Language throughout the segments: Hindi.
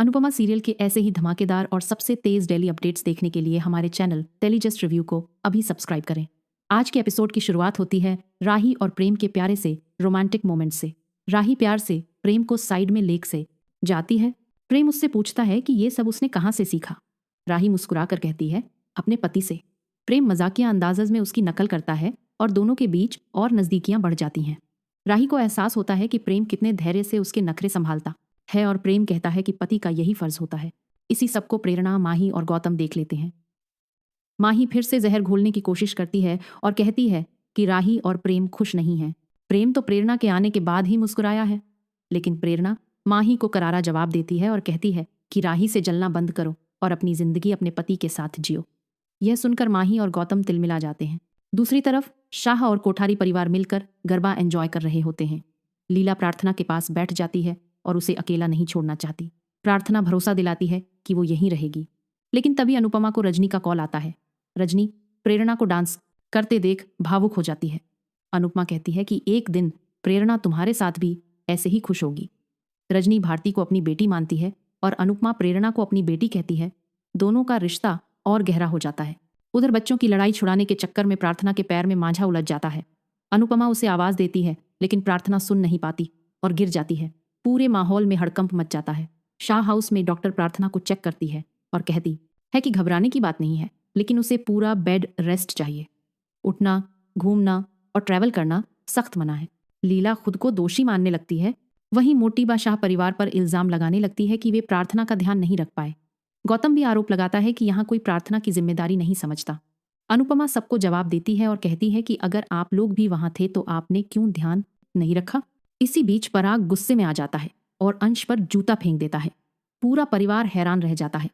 अनुपमा सीरियल के ऐसे ही धमाकेदार और सबसे तेज डेली अपडेट्स देखने के लिए हमारे चैनल टेलीजस्ट रिव्यू को अभी सब्सक्राइब करें। आज के एपिसोड की शुरुआत होती है राही और प्रेम के प्यारे से रोमांटिक मोमेंट से। राही प्यार से प्रेम को साइड में लेक से जाती है। प्रेम उससे पूछता है कि ये सब उसने कहाँ से सीखा। राही मुस्कुराकर कहती है, अपने पति से। प्रेम मजाकिया अंदाज में उसकी नकल करता है और दोनों के बीच और नजदीकियां बढ़ जाती हैं। राही को एहसास होता है कि प्रेम कितने धैर्य से उसके नखरे संभालता है और प्रेम कहता है कि पति का यही फर्ज होता है। इसी सबको प्रेरणा, माही और गौतम देख लेते हैं। माही फिर से जहर घोलने की कोशिश करती है और कहती है कि राही और प्रेम खुश नहीं हैं। प्रेम तो प्रेरणा के आने के बाद ही मुस्कुराया है। लेकिन प्रेरणा माही को करारा जवाब देती है और कहती है कि राही से जलना बंद करो और अपनी जिंदगी अपने पति के साथ जियो। यह सुनकर माही और गौतम तिलमिला जाते हैं। दूसरी तरफ शाह और कोठारी परिवार मिलकर गरबा एंजॉय कर रहे होते हैं। लीला प्रार्थना के पास बैठ जाती है और उसे अकेला नहीं छोड़ना चाहती। प्रार्थना भरोसा दिलाती है कि वो यहीं रहेगी। लेकिन तभी अनुपमा को रजनी का कॉल आता है। रजनी प्रेरणा को डांस करते देख भावुक हो जाती है। अनुपमा कहती है कि एक दिन प्रेरणा तुम्हारे साथ भी ऐसे ही खुश होगी। रजनी भारती को अपनी बेटी मानती है और अनुपमा प्रेरणा को अपनी बेटी कहती है। दोनों का रिश्ता और गहरा हो जाता है। उधर बच्चों की लड़ाई छुड़ाने के चक्कर में प्रार्थना के पैर में मांझा उलझ जाता है। अनुपमा उसे आवाज देती है लेकिन प्रार्थना सुन नहीं पाती और गिर जाती है। पूरे माहौल में हड़कंप मच जाता है। शाह हाउस में डॉक्टर प्रार्थना को चेक करती है और कहती है कि घबराने की बात नहीं है, लेकिन उसे पूरा बेड रेस्ट चाहिए। उठना, घूमना और ट्रैवल करना सख्त मना है। लीला खुद को दोषी मानने लगती है। वहीं मोटीबा शाह परिवार पर इल्जाम लगाने लगती है कि वे प्रार्थना का ध्यान नहीं रख पाए। गौतम भी आरोप लगाता है कि यहाँ कोई प्रार्थना की जिम्मेदारी नहीं समझता। अनुपमा सबको जवाब देती है और कहती है कि अगर आप लोग भी वहां थे तो आपने क्यों ध्यान नहीं रखा। इसी बीच पराग गुस्से में आ जाता है और अंश पर जूता फेंक देता है। पूरा परिवार हैरान रह जाता है।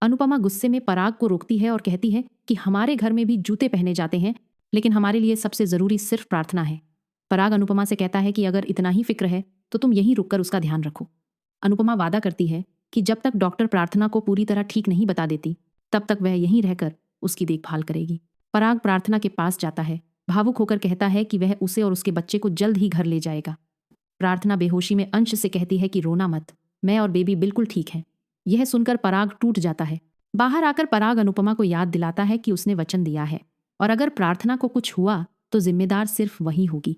अनुपमा गुस्से में पराग को रोकती है और कहती है कि हमारे घर में भी जूते पहने जाते हैं, लेकिन हमारे लिए सबसे जरूरी सिर्फ प्रार्थना है। पराग अनुपमा से कहता है कि अगर इतना ही फिक्र है तो तुम यहीं रुककर उसका ध्यान रखो। अनुपमा वादा करती है कि जब तक डॉक्टर प्रार्थना को पूरी तरह ठीक नहीं बता देती तब तक वह यहीं रहकर उसकी देखभाल करेगी। पराग प्रार्थना के पास जाता है। भावुक होकर कहता है कि वह उसे और उसके बच्चे को जल्द ही घर ले जाएगा। प्रार्थना बेहोशी में अंश से कहती है कि रोना मत, मैं और बेबी बिल्कुल ठीक हैं। यह सुनकर पराग टूट जाता है। बाहर आकर पराग अनुपमा को याद दिलाता है कि उसने वचन दिया है और अगर प्रार्थना को कुछ हुआ तो जिम्मेदार सिर्फ वही होगी।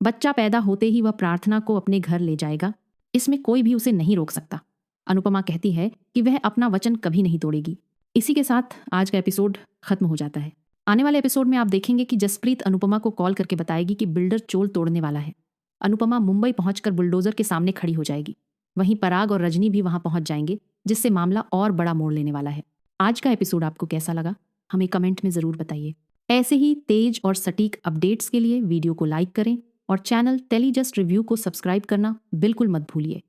बच्चा पैदा होते ही वह प्रार्थना को अपने घर ले जाएगा। इसमें कोई भी उसे नहीं रोक सकता। अनुपमा कहती है कि वह अपना वचन कभी नहीं तोड़ेगी। इसी के साथ आज का एपिसोड खत्म हो जाता है। आने वाले एपिसोड में आप देखेंगे कि जसप्रीत अनुपमा को कॉल करके बताएगी कि बिल्डर चोल तोड़ने वाला है। अनुपमा मुंबई पहुंचकर बुलडोजर के सामने खड़ी हो जाएगी। वहीं पराग और रजनी भी वहां पहुंच जाएंगे, जिससे मामला और बड़ा मोड़ लेने वाला है। आज का एपिसोड आपको कैसा लगा हमें कमेंट में जरूर बताइए। ऐसे ही तेज और सटीक अपडेट्स के लिए वीडियो को लाइक करें और चैनल टेलीजस्ट रिव्यू को सब्सक्राइब करना बिल्कुल मत भूलिए।